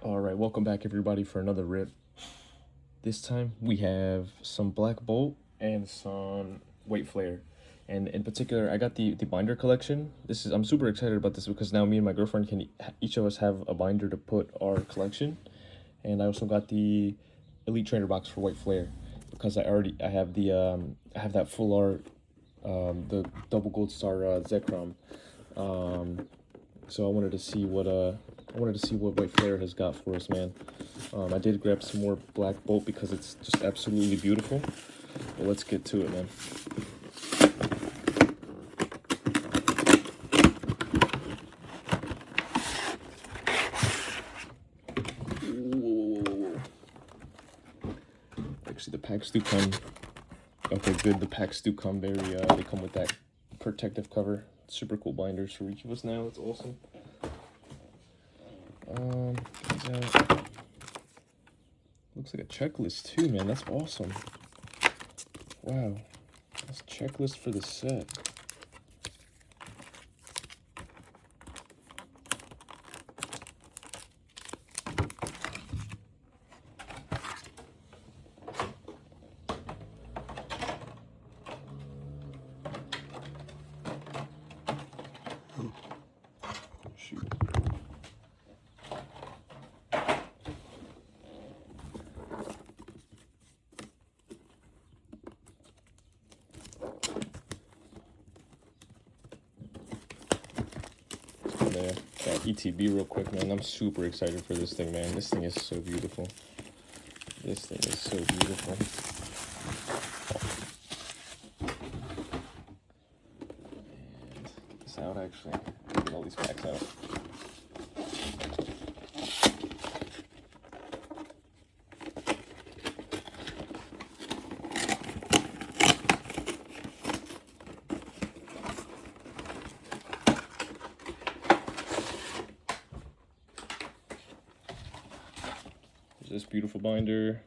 All right, welcome back everybody for another rip. This time we have some Black Bolt and some Weight Flare. And in particular, I got the binder collection. I'm super excited about this because now me and my girlfriend can each of us have a binder to put our collection. And I also got the Elite Trainer box for Weight Flare because I have I have that full art, the double gold star Zekrom. So I wanted to see what White Flare has got for us, man. I did grab some more Black Bolt because it's just absolutely beautiful. But let's get to it, man. Whoa. Actually, the packs do come. Okay, good. The packs do come very. They come with that protective cover. Super cool binders for each of us now. That's awesome. Looks like a checklist too, man. That's awesome. Wow. That's a checklist for the set. Shoot. That ETB real quick, man. I'm super excited for this thing, man. This thing is so beautiful. This thing is so beautiful. And get this out, actually. Get all these packs out. This beautiful binder.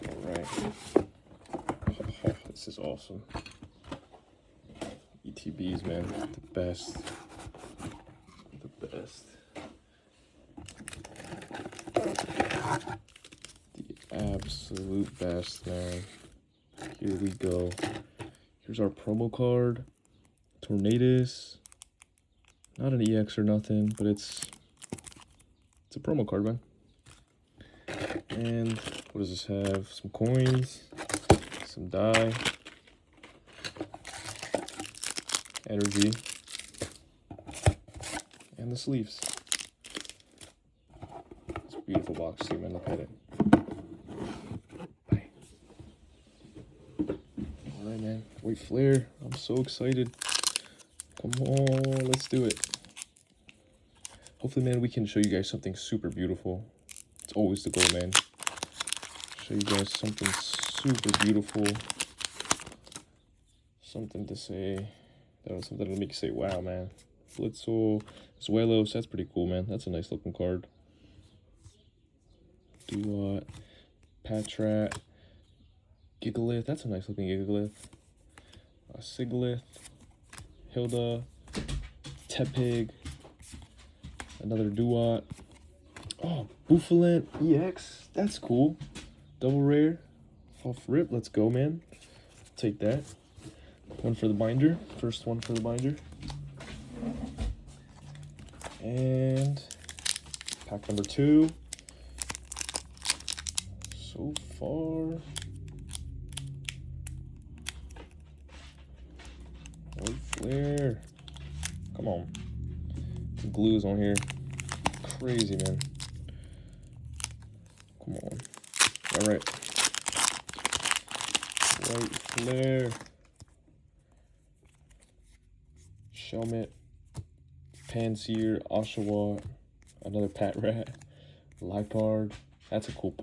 All right. This is awesome. ETBs, man, the best. The best. The absolute best, man. Here we go. Here's our promo card. Tornadus. Not an EX or nothing, but it's a promo card, man. And what does this have? Some coins, some die, energy, and the sleeves. It's a beautiful box too, man. Look at it. Bye. Alright, man. Weight Flare. I'm so excited. Come on, let's do it. Hopefully, man, we can show you guys something super beautiful. It's always the goal, man. Show you guys something super beautiful. Something to say. Something to make you say, wow, man. Flitzel, Zuelos, that's pretty cool, man. That's a nice looking card. Duat, Patrat, Gigalith, that's a nice looking Gigalith. Siglith, Hilda, Tepig, another Duat. Oh, Bouffalant EX, that's cool. Double rare, off rip, let's go, man. Take that. One for the binder, first one for the binder. And pack number 2. So far, Weight Flare. Come on. The glue's on here. Crazy, man. Come on. Alright. Weight Flare. Shelmet. Panseer. Oshawott. Another Patrat. Lipard. That's a cool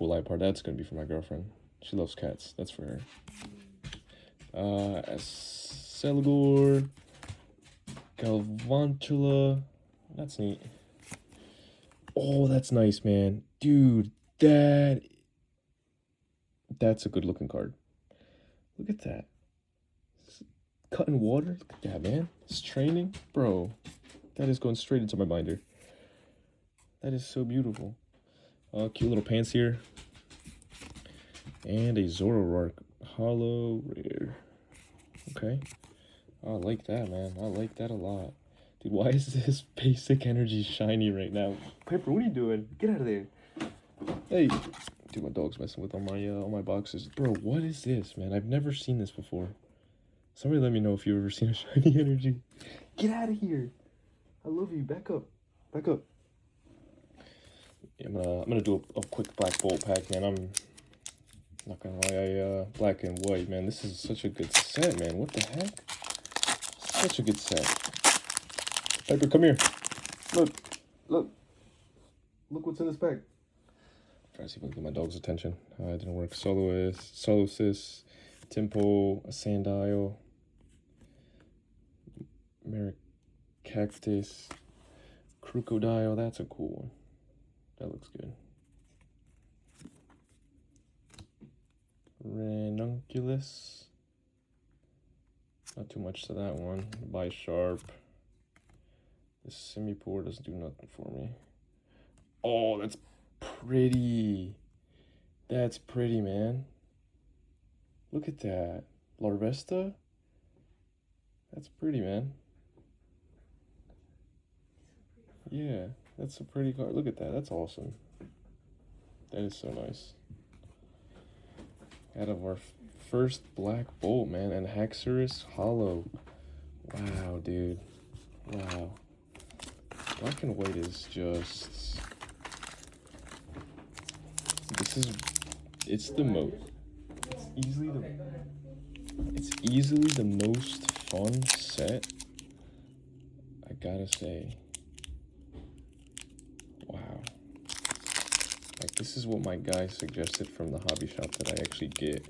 light part. That's gonna be for my girlfriend. She loves cats. That's for her. Celigor, Galvantula. That's neat. Oh, that's nice, man. Dude, that's a good looking card. Look at that. Cutting water. Look at that, man. It's training. Bro, that is going straight into my binder. That is so beautiful. Cute little pants here. And a Zoroark Hollow Rare. Okay. I like that, man. I like that a lot. Dude, why is this basic energy shiny right now? Piper, what are you doing? Get out of there. Hey. Dude, my dog's messing with all my boxes. Bro, what is this, man? I've never seen this before. Somebody let me know if you've ever seen a shiny energy. Get out of here. I love you. Back up. Back up. Yeah, I'm gonna do a quick Black Bolt pack, man. I'm not gonna lie, black and white, man. This is such a good set, man. What the heck? Such a good set. Piper, come here. Look. Look what's in this pack. Try to see if I can get my dog's attention. It didn't work. Solosis, Tempo, a Sandile, Mericactus, Crocodile. That's a cool one. That looks good. Ranunculus. Not too much to that one. Bisharp. This Simipour doesn't do nothing for me. Oh, that's pretty. That's pretty, man. Look at that. Larvesta? That's pretty, man. Yeah, that's a pretty card. Look at that. That's awesome. That is so nice. Out of our first Black Bolt, man. And Haxorus Hollow. Wow, dude. Wow. Black and white is just... It's easily the most fun set, I gotta say. Wow. Like, this is what my guy suggested from the hobby shop that I actually get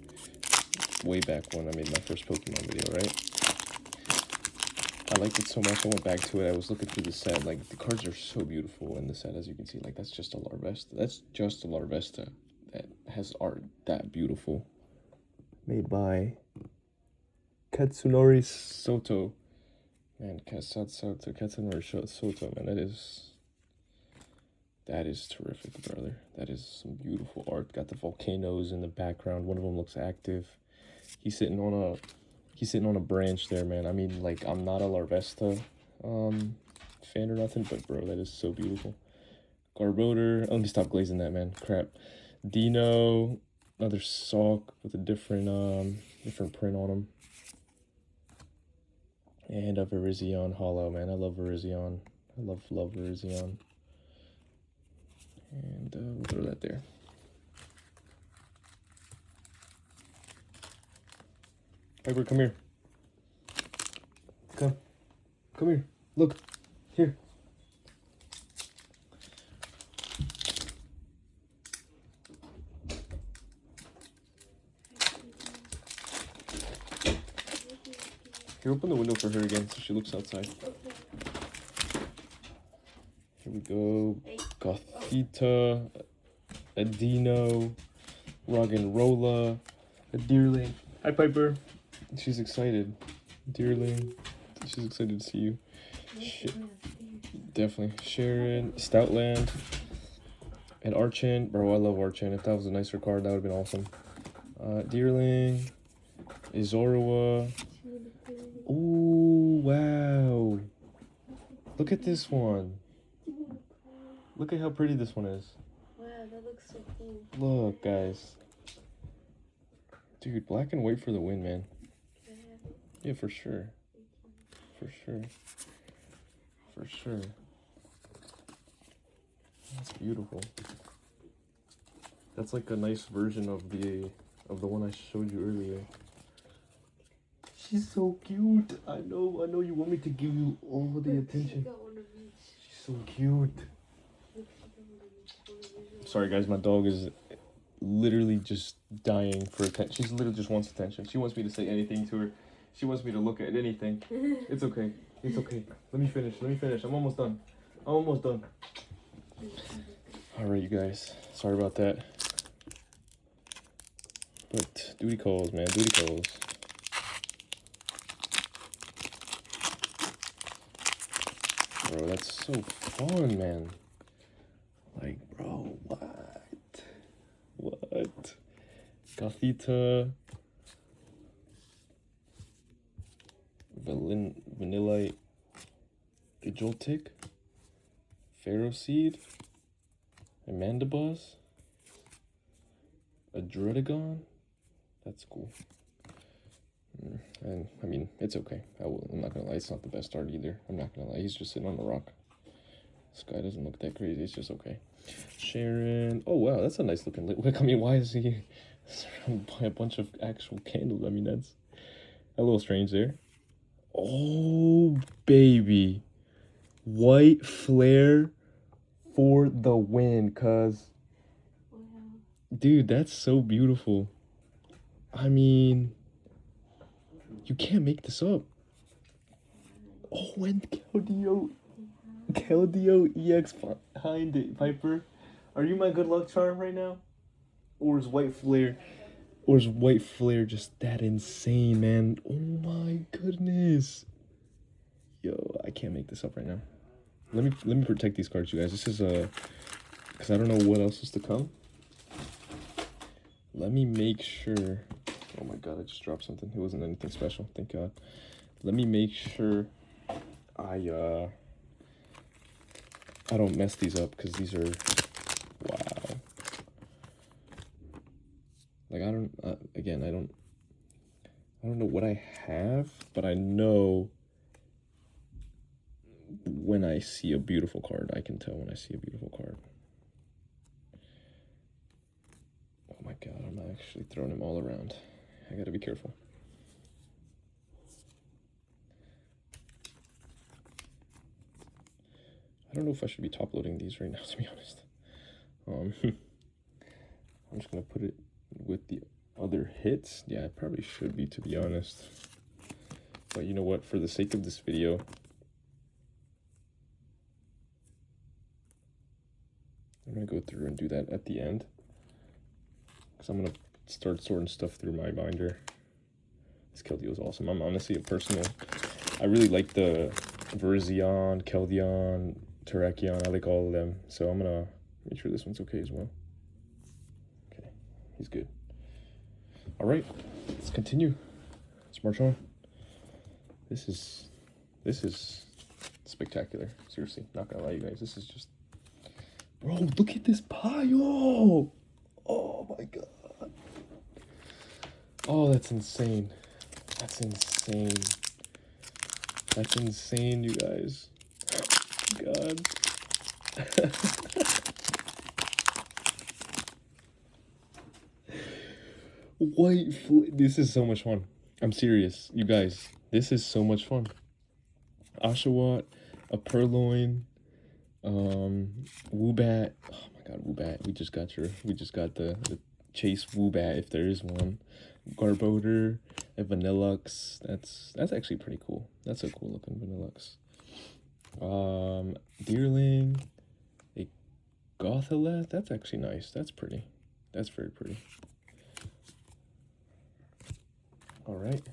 way back when I made my first Pokemon video, right? I liked it so much, I went back to it. I was looking through the set. Like, the cards are so beautiful in the set, as you can see. Like, that's just a Larvesta. That's just a Larvesta that has art that beautiful. Made by Katsunori Soto. Man, Katsunori Soto, man, that is terrific, brother. That is some beautiful art. Got the volcanoes in the background. One of them looks active. He's sitting on a branch there, man. I mean, like, I'm not a Larvesta fan or nothing, but bro, that is so beautiful. Garbodor. Oh, let me stop glazing that, man. Crap. Dino. Another Salk with a different print on him. And a Virizion Hollow, man. I love Virizion. I love Virizion. And we'll throw that there. Piper, come here. Come here. Look. Here. Here, open the window for her again so she looks outside. Here we go. Gothita, a Dino, Roggenrola, a Deerling. Hi, Piper. She's excited. Deerling. She's excited to see you. Definitely. Sharon, Stoutland, and Archon. Bro, I love Archon. If that was a nicer card, that would have been awesome. Deerling, Izorua. Ooh, wow. Look at this one. Look at how pretty this one is. Wow, that looks so cool. Look, guys. Dude, black and white for the win, man. Can I have it? Yeah, for sure. For sure. For sure. That's beautiful. That's like a nice version of the one I showed you earlier. She's so cute. I know you want me to give you all the attention. She got one of each. She's so cute. Look, she got one of each. Sorry guys, my dog is literally just dying for attention. She's literally just wants attention. She wants me to say anything to her. She wants me to look at anything. It's okay. It's okay. Let me finish. I'm almost done. Alright, you guys. Sorry about that. But duty calls, man. Duty calls. Bro, that's so fun, man. Like, bro, what? Gothita. Vanillite. Joltik. Ferroseed. Amandabuzz. Adredigon. That's cool. And I mean, it's okay. I'm not gonna lie, it's not the best art either. I'm not gonna lie, he's just sitting on the rock. This guy doesn't look that crazy, it's just okay. Sharon. Oh wow, that's a nice looking Litwick. I mean, why is he surrounded by a bunch of actual candles? I mean, that's a little strange there. Oh baby, white flare for the win, cuz. Wow. Dude, that's so beautiful. I mean, you can't make this up. Oh, and Keldeo EX behind it, Piper. Are you my good luck charm right now? Or is white flare just that insane, man? Oh my goodness. Yo, I can't make this up right now. Let me protect these cards, you guys. This is because I don't know what else is to come. Let me make sure. Oh my god, I just dropped something. It wasn't anything special, thank god. Let me make sure I don't mess these up, because these are, wow. Like, I don't know what I have, but I know when I see a beautiful card. I can tell when I see a beautiful card. Oh my god, I'm actually throwing them all around. I gotta be careful. I don't know if I should be top loading these right now, to be honest. I'm just gonna put it with the other hits. Yeah, I probably should be, to be honest. But you know what? For the sake of this video, I'm gonna go through and do that at the end, because I'm gonna start sorting stuff through my binder. This Keldeo is awesome. I'm honestly a personal. I really like the Virizion, Keldeo, Terrakion. I like all of them. So I'm gonna make sure this one's okay as well. Okay, he's good. All right, let's continue. Let's march on. This is spectacular. Seriously, not gonna lie, you guys. This is just, bro. Look at this pile. Oh my god. Oh, that's insane. That's insane. That's insane, you guys. God. This is so much fun. I'm serious, you guys. This is so much fun. Oshawott, a Purloin, Woobat. Oh my god, Woobat. We just got the Chase Woobat, if there is one. Garbodor, a Vanillux. That's actually pretty cool. That's a cool looking Vanillux. Deerling, a Gothileth. That's actually nice. That's pretty. That's very pretty. All right.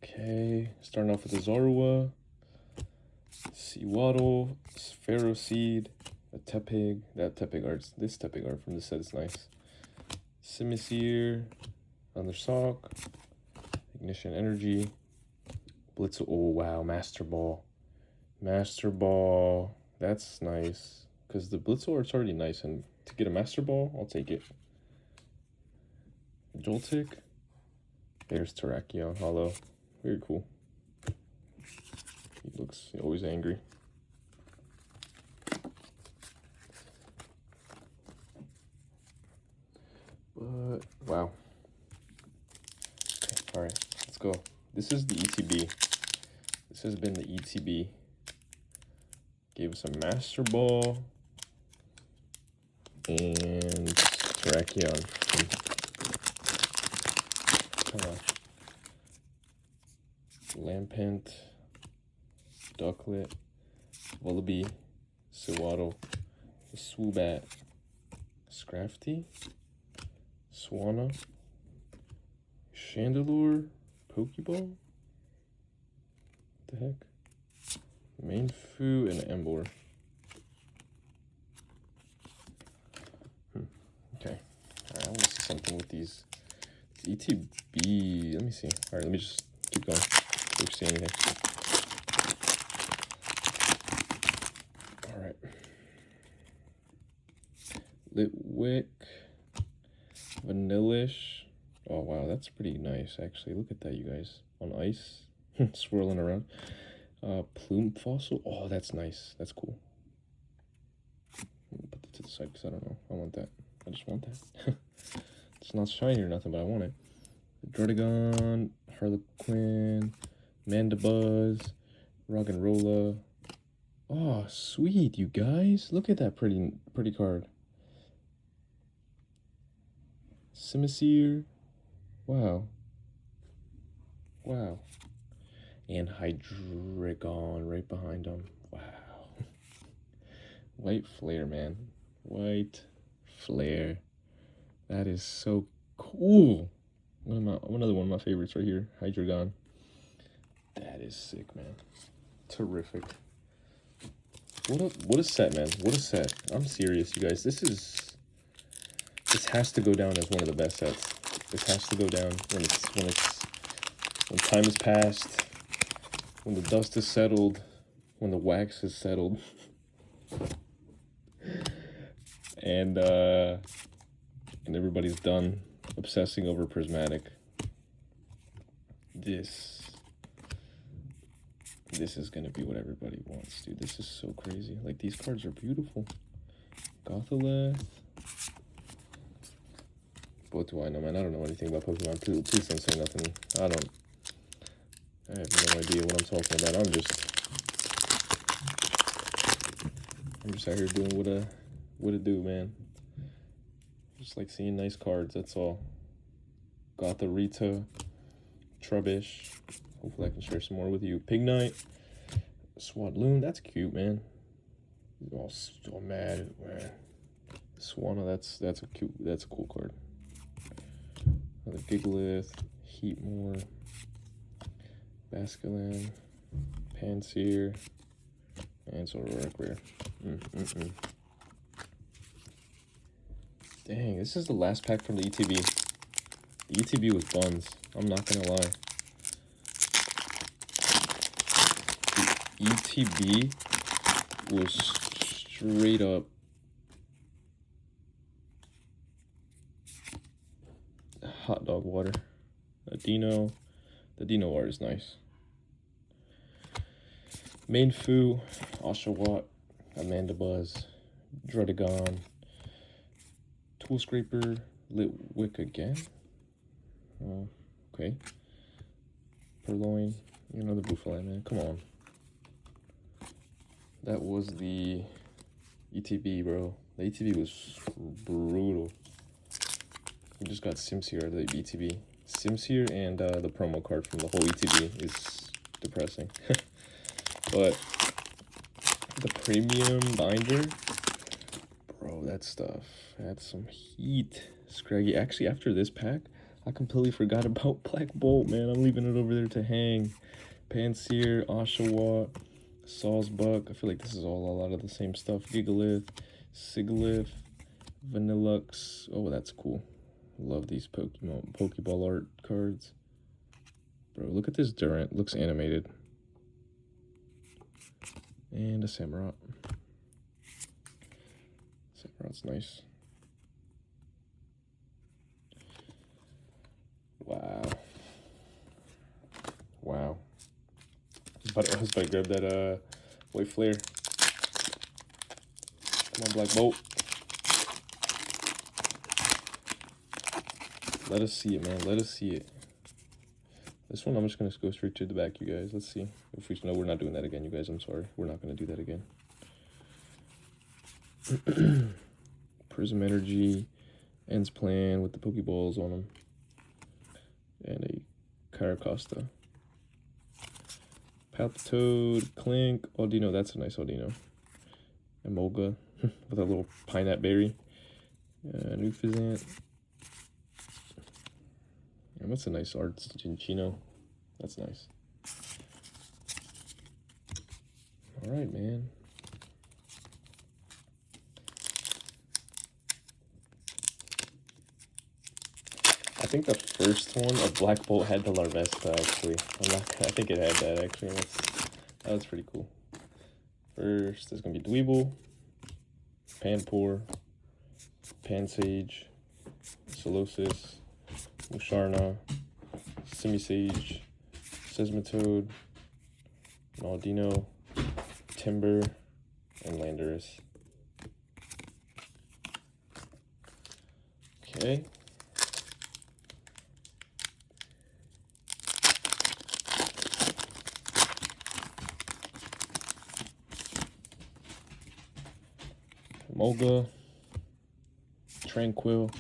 Okay, starting off with a Zorua, Sewaddle, Ferroseed, a Tepig. This Tepig art from this set is nice. Simisear, another Sock, Ignition Energy, Blitzel. Oh wow, Master Ball. That's nice, because the Blitzel art's already nice, and to get a Master Ball, I'll take it. Joltik. There's Terrakion Hollow. Very cool. He looks always angry. But But wow. Okay, all right, let's go. This is the ETB. This has been the ETB. Gave us a Master Ball and Terrakion. Lampent, Ducklet, Vullaby, Sewaddle, Swoobat, Scrafty, Swanna, Chandelure, Pokeball? What the heck? Mainfu and Emboar. Okay. Alright, I want to see something with these. ETB. Let me see. Alright, let me just keep going. See if we see anything. Alright. Litwick. Vanillish. Oh wow, that's pretty nice actually. Look at that, you guys. On ice. Swirling around. Plume Fossil. Oh, that's nice. That's cool. Put that to the side because I don't know. I want that. I just want that. It's not shiny or nothing, but I want it. Druddigon, Harlequin, Mandibuzz, Roggenrola. Oh, sweet, you guys. Look at that pretty card. Simisear. Wow. Wow. And Hydreigon right behind them. Wow. White Flare, man. White Flare. That is so cool. Another one of my favorites right here. Hydreigon. That is sick, man. Terrific. What a set, man. What a set. I'm serious, you guys. This has to go down as one of the best sets. This has to go down when time has passed, when the dust is settled, when the wax is settled. And everybody's done obsessing over Prismatic. This is gonna be what everybody wants, dude. This is so crazy. Like, these cards are beautiful. Gothileth. What do I know, man? I don't know anything about Pokemon. Please don't say nothing. I have no idea what I'm talking about. I'm just out here doing what it do, man. Just like seeing nice cards, that's all. Gothorita, Trubbish. Hopefully I can share some more with you. Pignite, Swadloon, that's cute, man. Oh, so mad, man. Swanna, that's a cool card. Another Gigalith, Heatmore, Basculin, Pansear, and Zoroark Rare. Dang, this is the last pack from the ETB. The ETB was buns. I'm not gonna lie. The ETB was straight up hot dog water. The Dino art is nice. Mainfu, Oshawott, Mandibuzz, Druddigon, Tool Scraper, Litwick again. Okay. Purloin, another Buffalet, man. Come on. That was the ETB, bro. The ETB was brutal. We just got Simsear out of the ETB. Simsear and the promo card from the whole ETB is depressing. But the premium binder, bro, that stuff had some heat. Scraggy. Actually, after this pack, I completely forgot about Black Bolt, man. I'm leaving it over there to hang. Pansear, Oshawott, Sawsbuck. I feel like this is all a lot of the same stuff. Gigalith, Sigilyph, Vanillux. Oh, that's cool. Love these Pokeball art cards. Bro, look at this Durant. Looks animated. And a Samurott. Samurott's nice. Wow. Wow. But I was about to grab that White Flare. Come on, Black Bolt. Let us see it, man. Let us see it. This one, I'm just going to go straight to the back, you guys. Let's see. If we... No, we're not doing that again, you guys. I'm sorry. We're not going to do that again. Prism Energy. Ends Plan with the Pokeballs on them. And a Caracosta. Palpitoad, Clink, Audino. That's a nice Audino. Emolga with a little Pineapple Berry. Newfizant. And that's a nice Arts Gingino. That's nice. Alright, man. I think the first one of Black Bolt had the Larvesta, actually. I think it had that, actually. That was pretty cool. First, there's going to be Dweeble, Panpour, Pansage, Solosis, Musharna, Simisage, Seismitoad, Maldino, Timber, and Landorus. Okay. Molga, Tranquil,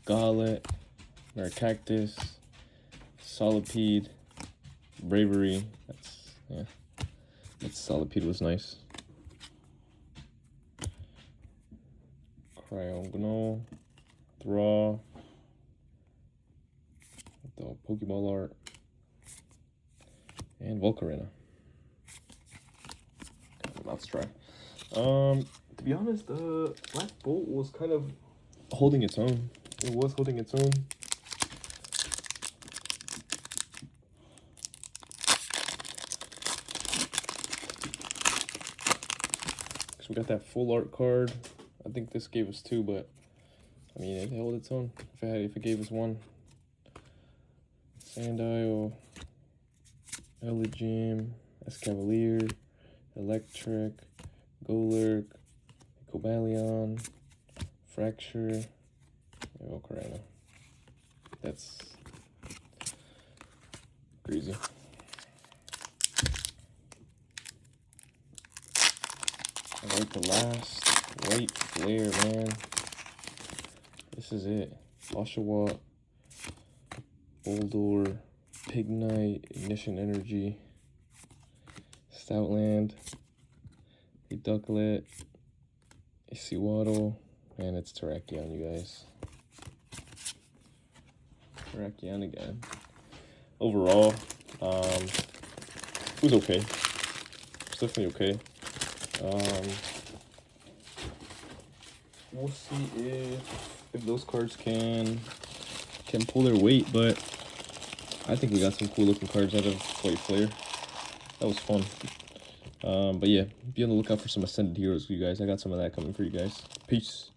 Gauntlet, Maracactus, Solipede, Bravery. That Solipede was nice. Cryogonal, Thraw, the Pokeball art, and Volcarona. Let's try. To be honest, Black Bolt was kind of holding its own. It was holding its own. So we got that full art card. I think this gave us 2, but I mean it held its own. If it gave us 1. Sandile, Elegim, Escavalier, Electric, Golurk, Cobalion, Fracture, and Volcarona. That's crazy. I like the last white flare, man. This is it. Oshawott, Boldor, Pignite, Ignition Energy, Stoutland, a Ducklet, a Sewaddle, and it's Terrakion, you guys. Terrakion again. Overall, it was okay. It's definitely okay. We'll see if those cards can pull their weight, but I think we got some cool looking cards out of White Flare. That was fun. But yeah, be on the lookout for some Ascended Heroes, you guys. I got some of that coming for you guys. Peace.